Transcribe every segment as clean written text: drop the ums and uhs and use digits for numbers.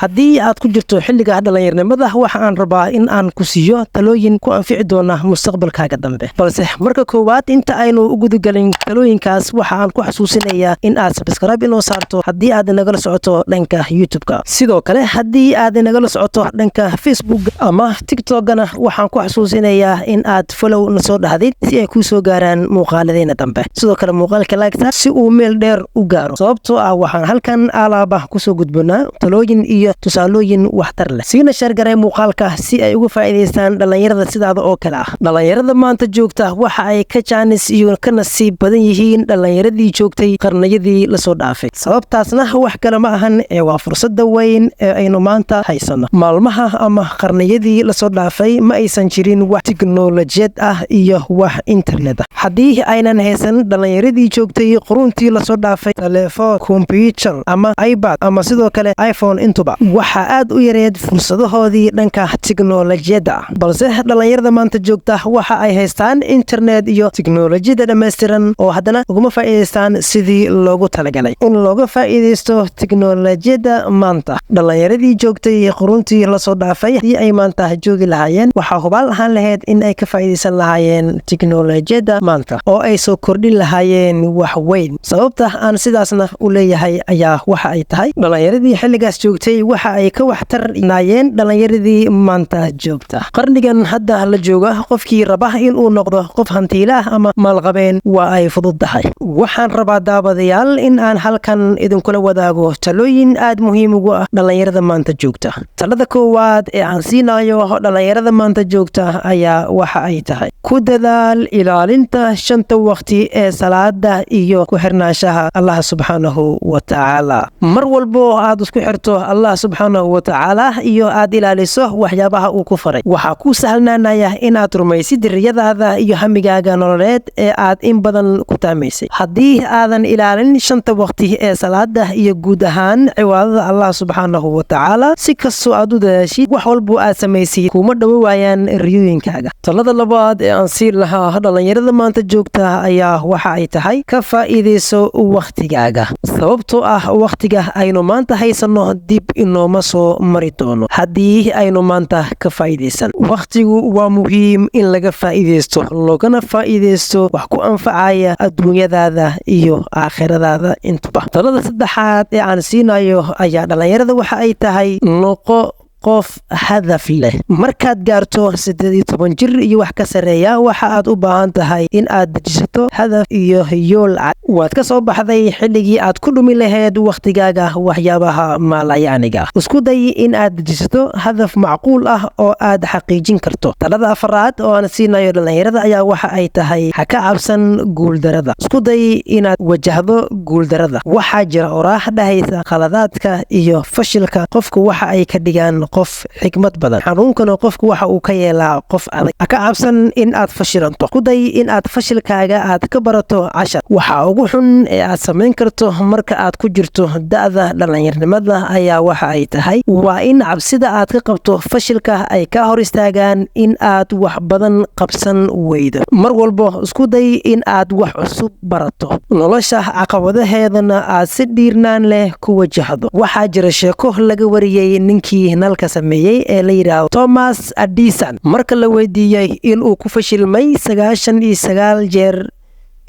haddii aad ku jirto xilliga dhallinyarnimada waxa aan rabaa in aan ku siiyo talooyin ku anfici doona mustaqbalkaaga dambe balse marka koowaad inta aynu u gudagelin talooyinkaas waxa aan ku xasuusinayaa in aad subscribe inoo saarto haddii aad nagala socoto dhanka YouTube-ka sidoo kale haddii aad nagala socoto dhanka Facebook ama TikTok-gana waxaan ku xasuusinayaa in aad follow na soo dhahdid si ay ku soo gaaraan muuqaaladeena dambe sidoo kale muuqaalka like si uu meel dheer u gaaro sababtoo ah waxaan halkan alaaba ku soo gudbinaa talooyin iyo tusaalooyin waxtar leh siina share garay muuqaalka si ay uga faa'iideystaan dhalinyarada sidaada oo kale ah dhalinyarada maanta joogta waxa ay ka jaanis iyo ka nasiib badan yihiin dhalinyaradii joogtay qarniyadii la soo dhaafay sababtaasna wax kale ma ahan ee waa fursada weyn ee aynu maanta haysano maalmaha ama qarniyadii la soo dhaafay ma aysan jirin wax tiknoolajiyad ah iyo wax internet ah haddii aynan haysan dhalinyaradii joogtay quruntii la soo dhaafay telefoon computer ama iPad ama sidoo kale iPhone intuba waxa aad u yareed fursadahoodii dhanka tiknoolajiyada balse dhalinyarada maanta joogta waxa ay haystaan internet iyo tiknoolajiyada dhammaystiran oo haddana uguma faa'iideystaan sidii loogu talagalay in looga faa'iideysto tiknoolajiyada maanta dhalinyaradii joogtay quruntii la soo dhaafay haddii ay maanta joogi lahaayeen waxaa hubaal ahaan lahayd in ay ka faa'iideysan lahaayeen tiknoolajiyada maanta oo ay soo kordhin lahaayeen wax weyn sababta aan sidaasna u leeyahay ayaa waxa ay tahay dhalinyaradii xilligaas joogtay waxa ay ka waxtarnaayeen dhalinyaradii maanta joogta qarnigan hadda la jooga qofkii raba inuu noqdo qof hantiilaah ama maalqabeen waa ay fududdahay waxaan rabaa daawadayaal in aan halkan idinkula wadaago talooyin aad muhiim ugu ah dhalinyarada maanta joogta talada koowaad ee aan siinayo dhalinyarada maanta joogta ayaa waxa ay tahay ku dadaal ilaalinta shanta waqti ee salaada iyo ku xirnaanshaha Allah subxaanahu wa tacaala mar walbo aad isku xirto Allah subxaanahu wa tacaala iyo aad ilaaliso waxyaabaha uu ku faray waxa ku sahlanaanaya in aad rumaysid riyadaada iyo hamigaaga nololeed ee aad in badan ku taamaysay haddii aadan ilaalin shanta waqti ee salaada iyo guud ahaan cibaadada Allah subxaanahu wa tacaala si kastoo aad u dadaashid wax walbo aad samaysay kuma dhawaayaan riyooyinkaaga talada labaad ee aan siin lahaa dhalinyarada maanta joogta ayaa waxa ay tahay ka faa'iideyso waqtigaaga sababtoo ah waqtiga aynu maanta haysano dib inooma soo mari doono haddii aynu maanta ka faa'iideysan waqtigu waa muhiim in laga faa'iideysto loogana faa'iideysto wax ku anfacaya adduunyadaada iyo aakhiradaada intuba talada saddexaad ee aan siinayo ayaa dhalinyarada waxa ay tahay noqo qof hadaf leh markaad gaarto 18 jir iyo wax ka sareeya waxa aad u baahan tahay in aad dejisato hadaf iyo yool cad waad ka soo baxday xilligii aad ku dhumi lahayd waqtigaaga waxyaabaha maalayaaniga isku day in aad dejisato hadaf macquul ah oo aad xaqiijin karto talada afraad oo aan siinayo dhalinyarada ayaa waxa ay tahay ha ka cabsan guuldarada isku day inaad wajahdo guuldarada waxaa jira oraax dhahaysa khaladaadka iyo fashilka qofku waxa ay ka dhigaan qof xikmad badan xanuunkana qofku waxa uu ka yeelaa qof adag ka cabsan in aad fashilanto ku day in aad fashilkaaga aad ka barato cashar waxa ugu xun ee aad samayn karto marka aad ku jirto da'da dhalinyarnimada ayaa waxa ay tahay waa in cabsida aad ka qabto fashilka ay ka hor istaagaan in aad wax badan qabsan weydo mar walba isku day in aad wax cusub barato nolosha caqabadaheedana aad si dhiirnaan leh ku wajahdo waxaa jira sheeko laga wariyay ninkii nalka sameeyay ee la yiraahdo Thomas Edison marka la weydiiyay in uu ku fashilmay 99 jeer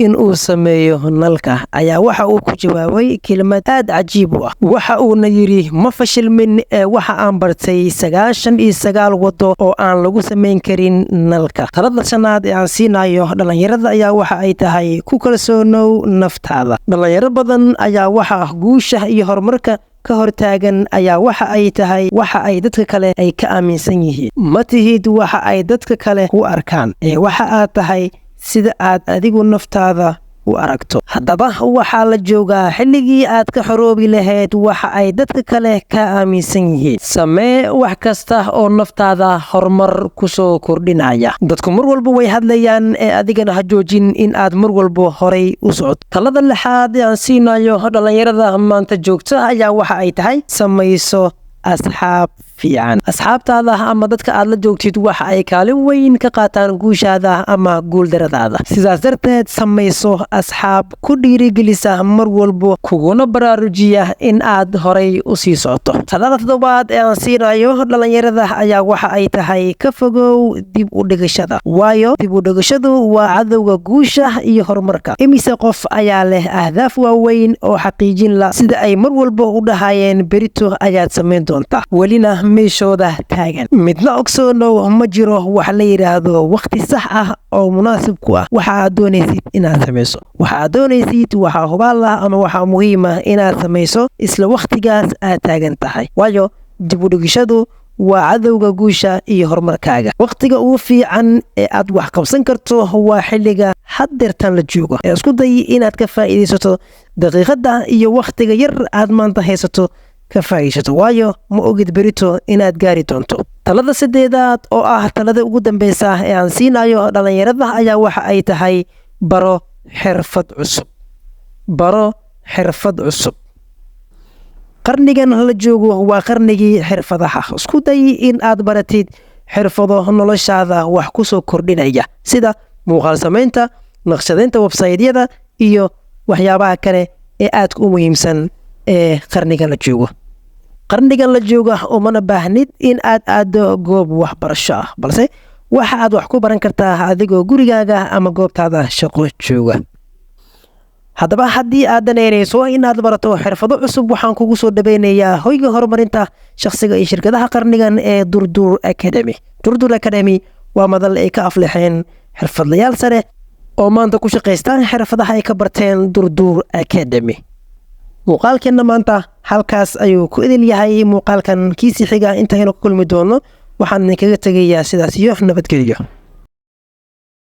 in uu sameeyo nalka ayaa waxa uu ku jawaabay kelmad aad cajiib ah waxa uu na yiri ma fashilmin waxa aan bartay 99 wado oo aan lagu sameyn karin nalka talada shanaad ee aan siinayo dhalinyarada ayaa waxa ay tahay ku kalsoonow naftaada dhalinyaro badan ayaa waxa guusha iyo horumarka ka hortaagan ayaa waxa ay tahay waxa ay dadka kale ay ka aaminsan yihiin ma tihid waxa ay dadka kale u arkaan waxa aad tahay sida aad adigu naftaada u aragto haddaba waxaa la joogaa xilligii aad ka xoroobi lahayd waxa ay dadka kale ka aaminsan yihiin samee wax kasta oo naftaada horumar ku soo kordhinaya dadku mar walba way hadlayaan ee adigana ha joojin in aad mar walba horay u socoto talada lixaad ee aan siinayo dhalinyarada maanta joogta ayaa waxa ay tahay samayso asxaab fiican. Asxaabtaada ama dadka aad la joogtid waxa ay kaalin weyn ka qaataan guushaada ama guuldaradaada. Sidaas darteed samayso asxaab ku dhiirigelisa mar walba kuguna baraarujiya in aad horay u sii socoto. Talada toddobaad ee aan siinayo dhalinyarada ayaa waxa ay tahay ka fogow dib u dhigashada. Waayo dib u dhigashadu waa cadowga guusha iyo horumarka. Imise qof ayaa leh ahdaaf waaweyn oo xaqiijin la sida ay mar walba u dhahayeen berito ayaad samayn doontaa, welina meeshooda taagan. Midna ogsoonow ma jiro wax la yiraahdo waqti sax ah oo munaasib ku ah waxa aad doonaysid inaad samayso. Waxa aad doonaysid waxa hubaal ah ama waxa muhiim ah inaad samayso isla waqtigaas aad taagan tahay. Waayo dib u dhigashadu waa cadowga guusha iyo horumarkaaga. Waqtiga ugu fiican ee aad wax qabsan karto waa xilliga haddeertan la joogo. Isku day inaad ka faa'iidaysato daqiiqada iyo waqtiga yar aad maanta haysato ka faa'iidaysato. Waayo ma ogid berito inaad gaari doonto. Talada saddexaad oo ah talada ugu dambeysa ee aan siinayo dhalinyarada ayaa waxa ay tahay baro xirfad cusub. Baro xirfad cusub. qarnigan la joogo waa qarnigii xirfadaha. Isku day in aad baratid xirfado noloshaada wax ku soo kordhinaya sida muuqaal samaynta, naqshadeynta website-yada iyo waxyaabaha kale ee aad u muhiimsan ee qarnigan la joogo. Qarnigan la jooga umana baahnid in aad aado goob waxbarasho ah, balse waxa aad wax ku baran kartaa adigoo gurigaaga ama goobtaada shaqo jooga. Haddaba haddii aad daneynayso inaad barato xirfado cusub waxaan kugu soo dhaweynayaa hoyga horumarinta shakhsiga iyo shirkadaha qarnigan ee Durdur Academy. Durdur Academy waa madal ay ka aflixeen xirfadlayaal sare oo maanta ku shaqeystaan xirfadaha ay ka barteen Durdur Academy. Muuqaalkeena maanta halkaas ayuu ku idil yahay. Muuqaalkan kiisi xiga inta aynu ku kulmi doono waxaan idinkaga tegayaa sidaas iyo nabadgelyo.